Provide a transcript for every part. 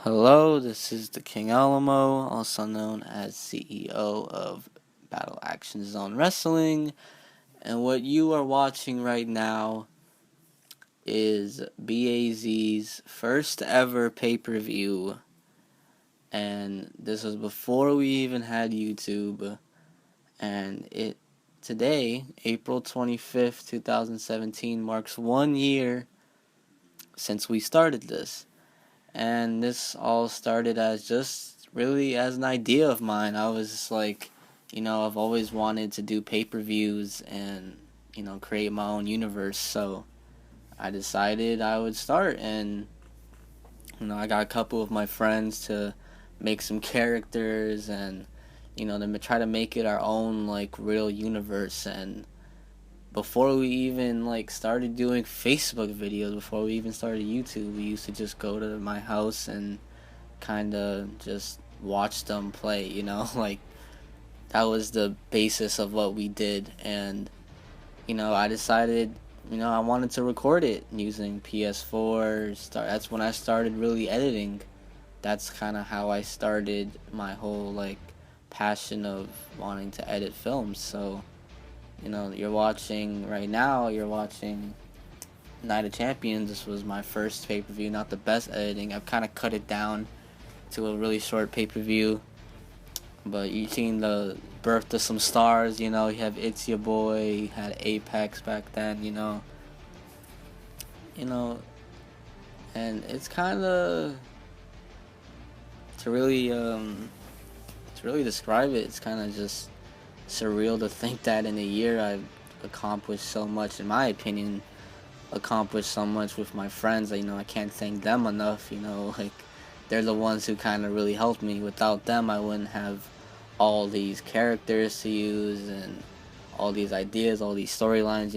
Hello, this is the King Alamo, also known as CEO of Battle Action Zone Wrestling, and what you are watching right now is BAZ's first ever pay-per-view, and this was before we even had YouTube, and today, April 25th, 2017, marks 1 year since we started this. And this all started as just really as an idea of mine. I was just like, I've always wanted to do pay-per-views and, create my own universe. So I decided I would start. And, I got a couple of my friends to make some characters and, to try to make it our own, like, real universe. And before we even started doing Facebook videos, before we even started YouTube, we used to just go to my house and kind of just watch them play, like that was the basis of what we did. And I decided I wanted to record it using PS4. That's when I started really editing. That's kind of how I started my whole passion of wanting to edit films. So you're watching right now, you're watching Night of Champions. This was my first pay-per-view, not the best editing. I've kind of cut it down to a really short pay-per-view. But you've seen the birth of some stars, you have It's Your Boy, you had Apex back then, you know, and it's kind of, to really, describe it, it's kind of just surreal to think that in a year I've accomplished so much, in my opinion, accomplished so much with my friends. I can't thank them enough, they're the ones who kind of really helped me. Without them, I wouldn't have all these characters to use and all these ideas, all these storylines.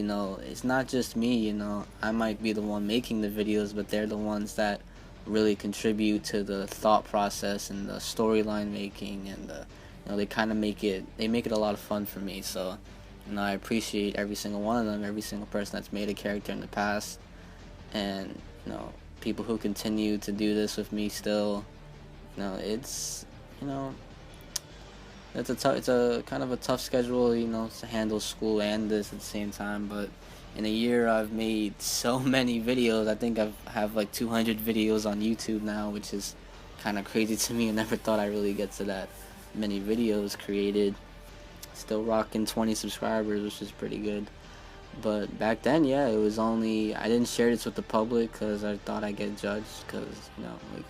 It's not just me, I might be the one making the videos, but they're the ones that really contribute to the thought process and the storyline making, and they kind of make it a lot of fun for me. So I appreciate every single one of them, every single person that's made a character in the past, and people who continue to do this with me still. It's it's a kind of a tough schedule, to handle school and this at the same time. But in a year, I've made so many videos. I think have like 200 videos on YouTube now, which is kind of crazy to me. I never thought I'd really get to that many videos created. Still rocking 20 subscribers, which is pretty good. But back then, yeah, it was only, I didn't share this with the public because I thought I'd get judged, because,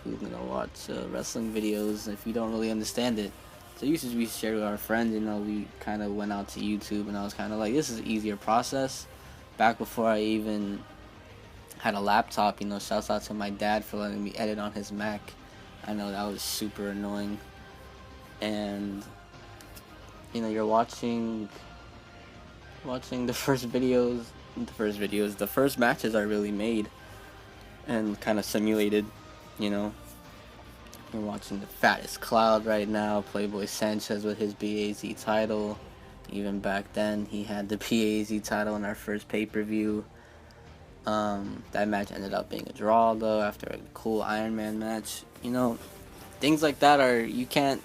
who's gonna watch wrestling videos if you don't really understand it? So used to be shared with our friends, we kind of went out to YouTube, and I was kind of like, this is an easier process. Back before I even had a laptop, shouts out to my dad for letting me edit on his Mac. I know that was super annoying. And, you're watching the first matches I really made and kind of simulated. You're watching the fattest Cloud right now, Playboy Sanchez with his BAZ title. Even back then, he had the BAZ title in our first pay-per-view. That match ended up being a draw, though, after a cool Iron Man match. Things like that are, you can't,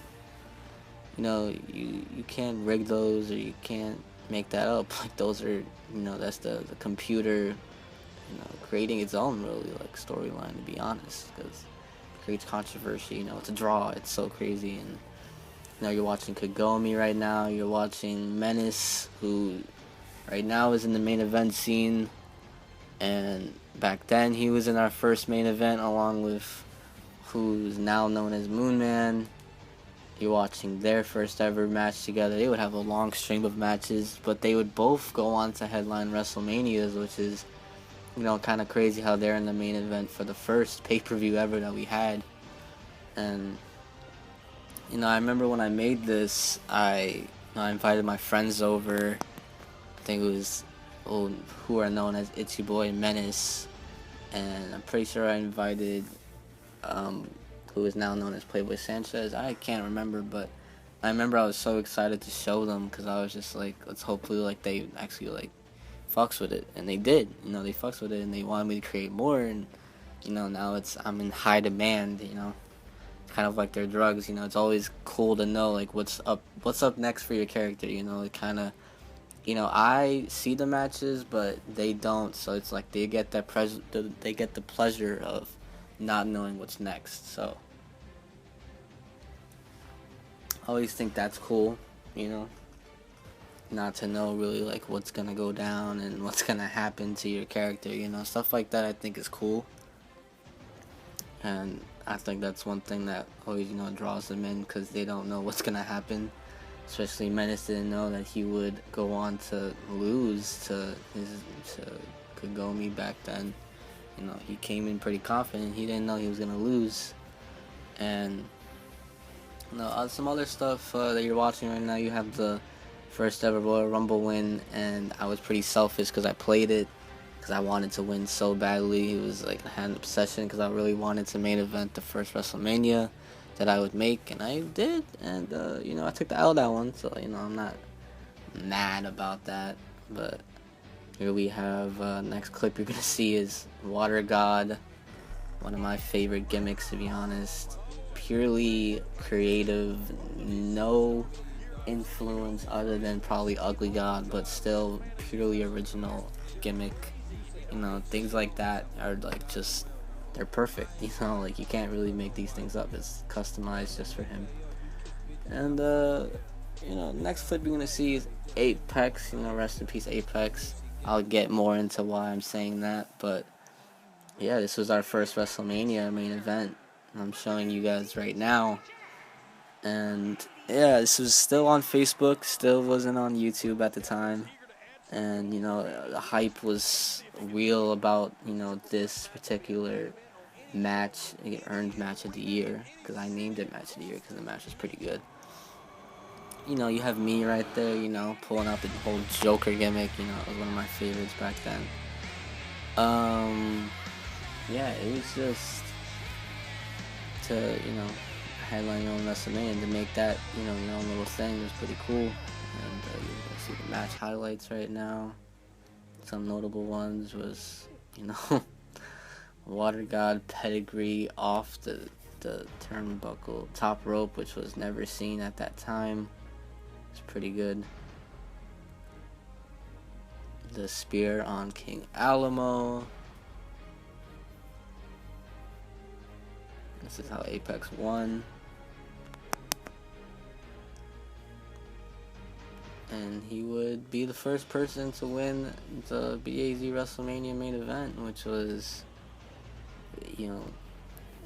you can't rig those, or you can't make that up. Like, those are, that's the computer, creating its own really storyline, to be honest, because it creates controversy. It's a draw. It's so crazy. And you're watching Kagome right now. You're watching Menace, who right now is in the main event scene, and back then he was in our first main event along with who's now known as Moonman. You're watching their first ever match together. They would have a long string of matches, but they would both go on to headline WrestleManias, which is, kind of crazy how they're in the main event for the first pay-per-view ever that we had. And, I remember when I made this, I invited my friends over. I think it was, who are known as It's Your Boy Menace. And I'm pretty sure I invited, who is now known as Playboy Sanchez. I can't remember, but I remember I was so excited to show them, because I was just like, let's hopefully they actually fucks with it. And they did. They fucks with it, and they wanted me to create more. And now I'm in high demand. kind of like their drugs. You know, it's always cool to know like what's up next for your character. You know, it kind of, you know, I see the matches, but they don't. So it's like they get they get the pleasure of not knowing what's next. So I always think that's cool. You know, not to know really like what's gonna go down and what's gonna happen to your character. You know, stuff like that I think is cool. And I think that's one thing that always, you know, draws them in, because they don't know what's gonna happen. Especially Menace didn't know that he would go on to lose to Kagome back then. You know, he came in pretty confident. He didn't know he was gonna lose. And you know, some other stuff that you're watching right now. You have the first ever Royal Rumble win, and I was pretty selfish because I played it because I wanted to win so badly. It was like I had an obsession because I really wanted to main event the first WrestleMania that I would make, and I did. And you know, I took the L that one, so you know, I'm not mad about that. But here we have next clip you're gonna see is Water God, one of my favorite gimmicks, to be honest. Purely creative, no influence other than probably Ugly God, but still purely original gimmick. You know, things like that are like just, they're perfect. You know, like you can't really make these things up. It's customized just for him. And you know, next clip you're gonna see is Apex. You know, rest in peace Apex. I'll get more into why I'm saying that, but yeah, this was our first WrestleMania main event. I'm showing you guys right now. And yeah, this was still on Facebook, still wasn't on YouTube at the time. And you know, the hype was real about, you know, this particular match. It earned match of the year because I named it match of the year because the match was pretty good. You know, you have me right there, you know, pulling out the whole Joker gimmick. You know, it was one of my favorites back then. Yeah, it was just to, you know, headline your own WrestleMania, and to make that, you know, your own little thing was pretty cool. And you're gonna see the match highlights right now. Some notable ones was, you know, Water God pedigree off the turnbuckle top rope, which was never seen at that time. It's pretty good. The spear on King Alamo. This is how Apex won. And he would be the first person to win the BAZ WrestleMania main event, which was, you know,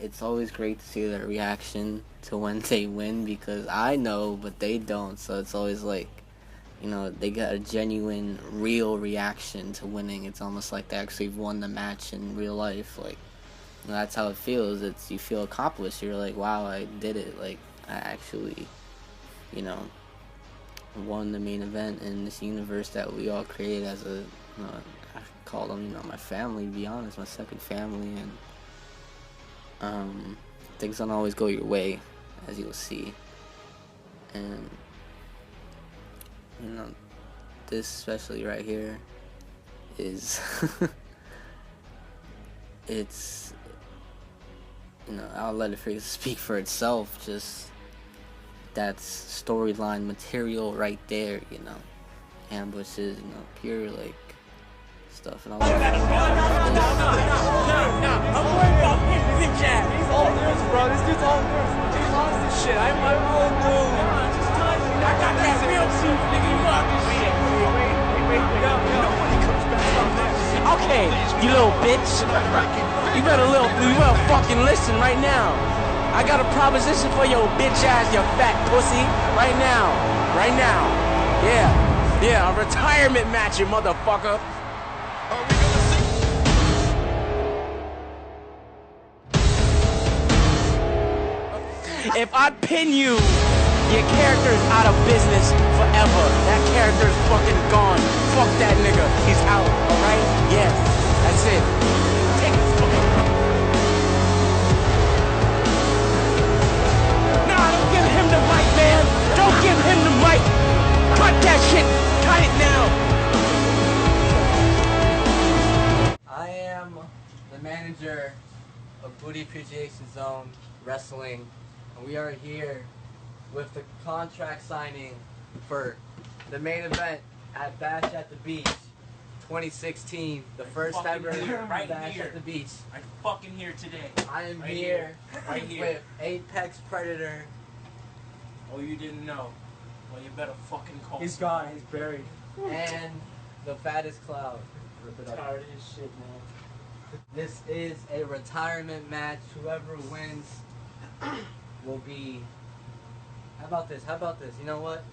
it's always great to see their reaction to when they win, because I know, but they don't. So it's always like, you know, they got a genuine, real reaction to winning. It's almost like they actually won the match in real life. Like, you know, that's how it feels. It's, you feel accomplished. You're like, wow, I did it. Like, I actually, you know, won the main event in this universe that we all created as a, you know, I call them, you know, my family, to be honest, my second family. And things don't always go your way, as you'll see. And you know, this especially right here is it's, you know, I'll let it speak for itself. Just that's storyline material right there, you know. Ambushes, you know, pure like stuff. And all that. I'm worried about bitch ass. He's all nerves, bro. This dude's all nerves. He lost this shit. I'm all new. I got that real chief, nigga. You lost this shit. Wait. Nobody comes back from this. Okay, you little bitch. You better fucking listen right now. I got a proposition for your bitch ass, you fat pussy. Right now. Yeah, a retirement match, you motherfucker. If I pin you, your character's out of business forever. That character's fucking gone. Fuck that nigga. He's out, alright? Yes, that's it. Take this fucking... Nah, don't give him the mic, man. Don't give him the mic. Cut that shit. Cut it now. I am the manager of Booty Appreciation Zone Wrestling. And we are here with the contract signing for the main event at Bash at the Beach 2016, the first ever right Bash here. at the Beach. I'm fucking here today. I am Right here, Right here. with Apex Predator. Oh, you didn't know? Well, you better fucking call. He's gone. He's buried. And the fattest cloud. Rip it I'm up. tired of this shit, man. This is a retirement match. Whoever wins will be. How about this? You know what?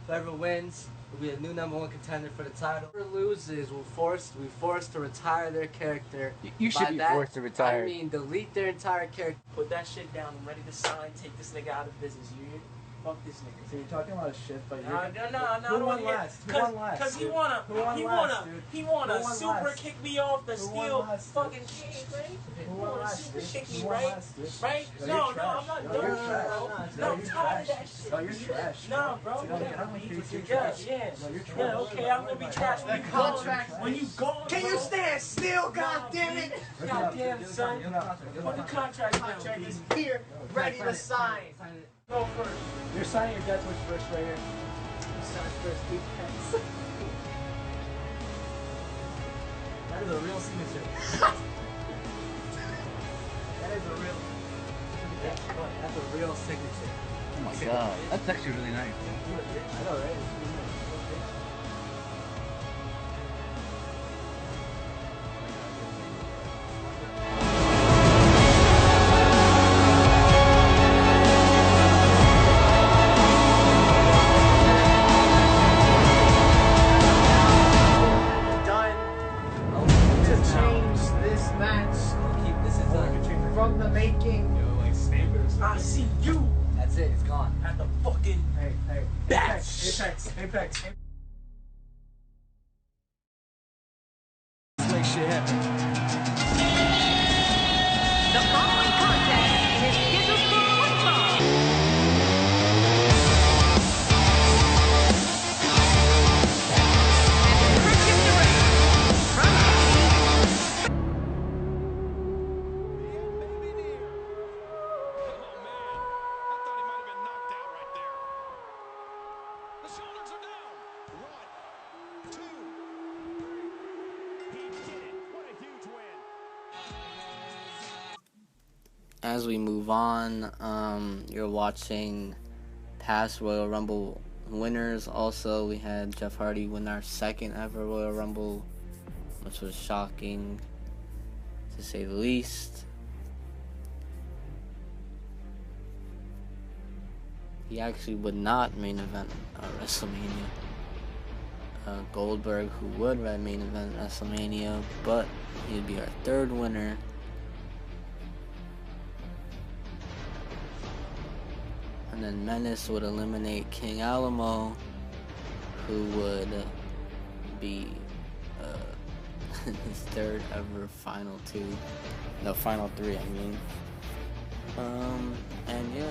Whoever wins will be a new #1 contender for the title. Whoever loses will be forced to retire their character. You should By be that, forced to retire. I mean, delete their entire character. Put that shit down. I'm ready to sign. Take this nigga out of business. You hear? Fuck this nigga. So you're talking a lot of shit, but No, you're... I Who don't won wanna last? hear. Who won last, Cause he dude? wanna, Who won he last, wanna, dude? he wanna Who won super last? kick me off the Who won steel last, dude? fucking chain, right? Who He won wanna last, super dude? kick me, Who won right? last, dude? Right? No, No, you're no, trash. I'm not No, done, you're bro. trash. No, No, I'm you're tired of trash. that shit. No, you're trash. No, bro. No, Yeah, you're not. You're yeah, trash. yeah. No, you're trash. Yeah, okay, I'm gonna be trash when you gone. When you gone, Can you bro. stand still? God damn it! Goddamn, son. Put the contract down, Contract please. is here, ready to sign. Go first. You're signing your death wish first, right here. You sign first, Apex. That is a real signature. That is a real. That's a real signature. Oh my god, that's actually really nice. I know, right? It's really nice. Done to change this match This is from the making. I see you That's it. It's gone. at the fucking Hey, Batch. Apex. Let's make shit happen. The following contest is scheduled for one fall. And purchase the ring from As we move on, you're watching past Royal Rumble winners. Also, we had Jeff Hardy win our second ever Royal Rumble, which was shocking to say the least. He actually would not main event WrestleMania. Goldberg, who would main event WrestleMania, but he'd be our third winner. And then Menace would eliminate King Alamo, who would be his third ever final three, I mean. And yeah,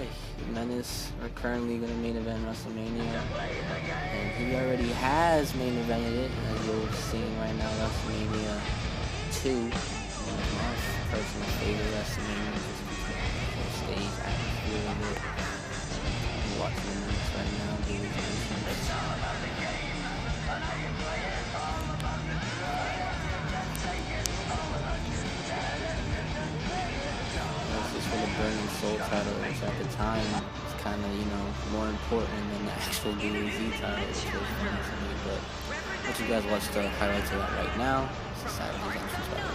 Menace are currently gonna main event WrestleMania, and he already has main evented it, as you're seeing right now, WrestleMania 2, one of my personal favorite WrestleMania, just because of the whole stage atmosphere of it. I'm watching the Menace right now, do his entrance. This is for the Burning Soul title, which at the time was kind of, more important than the actual DDZ title, which was funny to me. But let you guys watch the highlights of that right now. It's a Savage's entrance, by the way.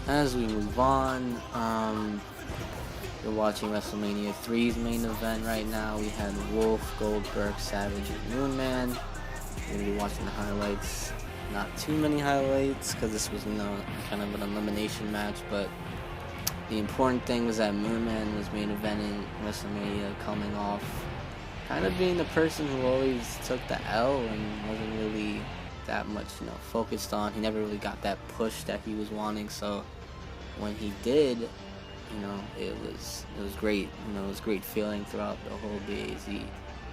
As we move on, you're watching WrestleMania 3's main event right now. We had Wolf, Goldberg, Savage, and Moonman. We're gonna be watching the highlights. Not too many highlights because this was kind of an elimination match, but the important thing was that Moonman was main eventing WrestleMania, coming off kind of being the person who always took the L and wasn't really that much, focused on. He never really got that push that he was wanting. So when he did, it was great. It was a great feeling throughout the whole BAZ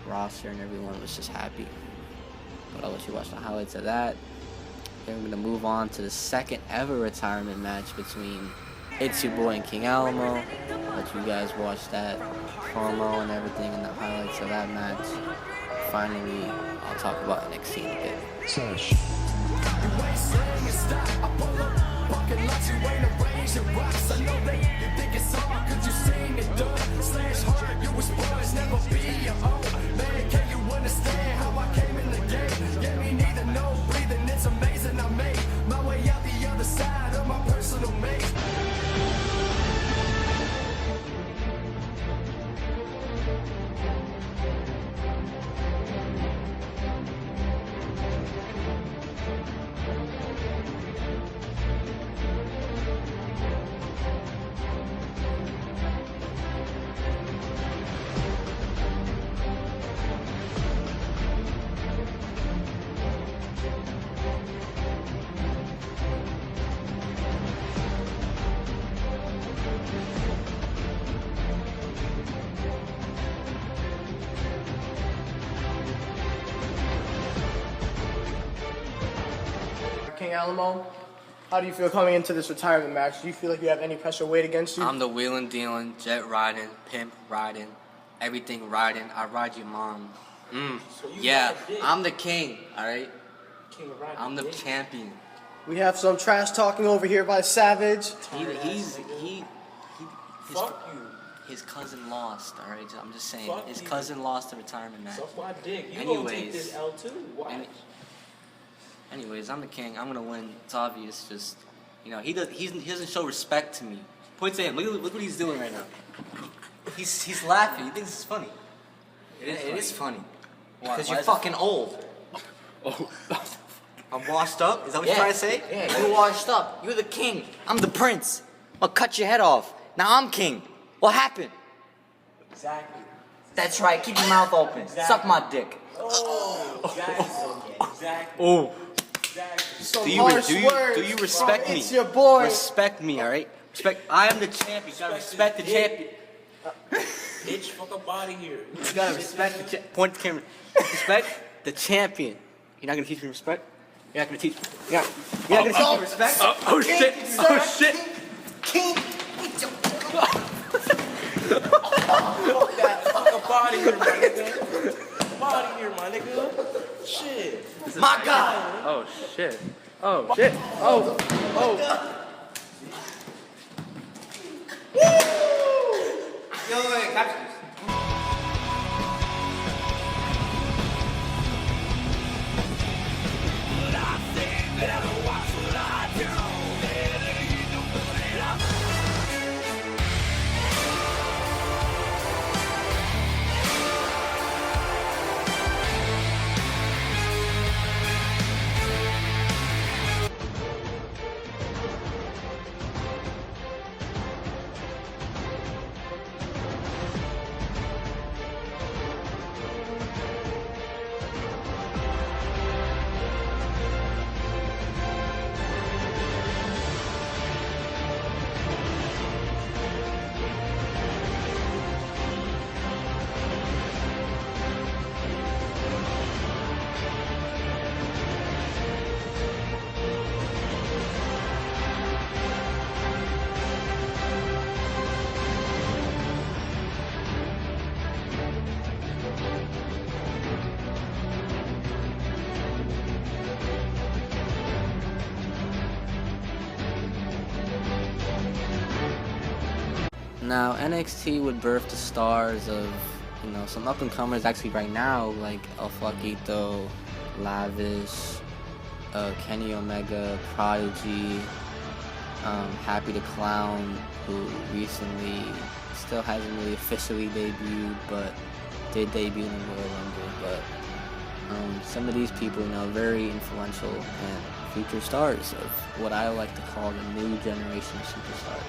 roster, and everyone was just happy. But I'll let you watch the highlights of that. Then we're gonna move on to the second ever retirement match between It's Your Boy and King Alamo. Let you guys watch that promo and everything and the highlights of that match. Finally, I'll talk about NXT in a bit. Sesh. King Alamo, how do you feel coming into this retirement match? Do you feel like you have any pressure weight against you? I'm the wheeling, dealing, jet riding, pimp riding, everything riding. I ride your mom. Yeah, I'm the king. All right. King of riding. I'm the champion. We have some trash talking over here by Savage. Fuck you. His cousin lost. All right. I'm just saying. Fuck His you. cousin lost the retirement match. Suck my dick. You gonna take this L too? Watch. Anyways, I'm the king. I'm gonna win. It's obvious. Just he doesn't show respect to me. Point to him. Look what he's doing right now. He's laughing. He thinks it's funny. It is funny. Because you're fucking old. Oh. I'm washed up. Is that what you're trying to say? Yeah, you washed up. You're the king. I'm the prince. I'll cut your head off. Now I'm king. What happened? Exactly. That's right. Keep your mouth open. Suck my dick. Exactly. Oh. Some Do harsh you words respect from me? It's Your Boy. Respect me, all right? Respect. I am the champion. You gotta respect the champion. Bitch, fuck up out of here. You gotta respect the champion. Point the camera. Respect the champion. You're not gonna teach me respect? You're not gonna teach. You're not gonna teach me respect? Oh shit! Oh shit! King. Fuck up out of here, my nigga. Fuck out of here, my nigga. Shit. My God. Oh shit. Oh shit. Oh. Yo, capture this. Now, NXT would birth the stars of you know, some up and comers actually right now, like El Flaquito, Lavish, Kenny Omega, Prodigy, Happy the Clown, who recently still hasn't really officially debuted, but did debut in the Royal Rumble. But some of these people, you know, very influential and future stars of what I like to call the new generation of superstars.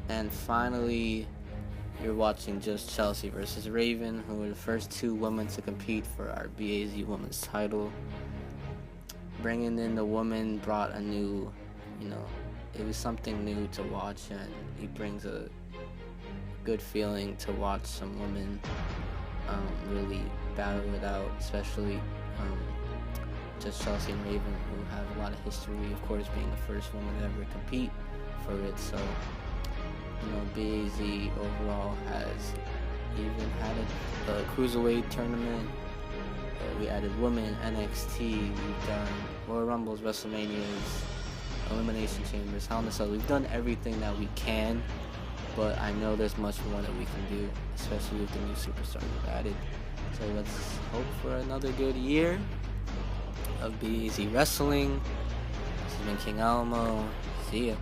And finally, you're watching Just Chelsea versus Raven, who were the first two women to compete for our BAZ Women's title. Bringing in the woman brought a new, you know, it was something new to watch, and he brings a good feeling to watch some women really battle it out, especially Just Chelsea and Raven, who have a lot of history, of course, being the first woman to ever compete for it. So, you know, BAZ overall has even had a cruiserweight tournament. We added women, NXT, we've done Royal Rumbles, WrestleManias, Elimination Chambers, Hell in a Cell. We've done everything that we can, but I know there's much more that we can do, especially with the new superstars we've added. So let's hope for another good year of BAZ Wrestling. This has been King Alamo. See ya.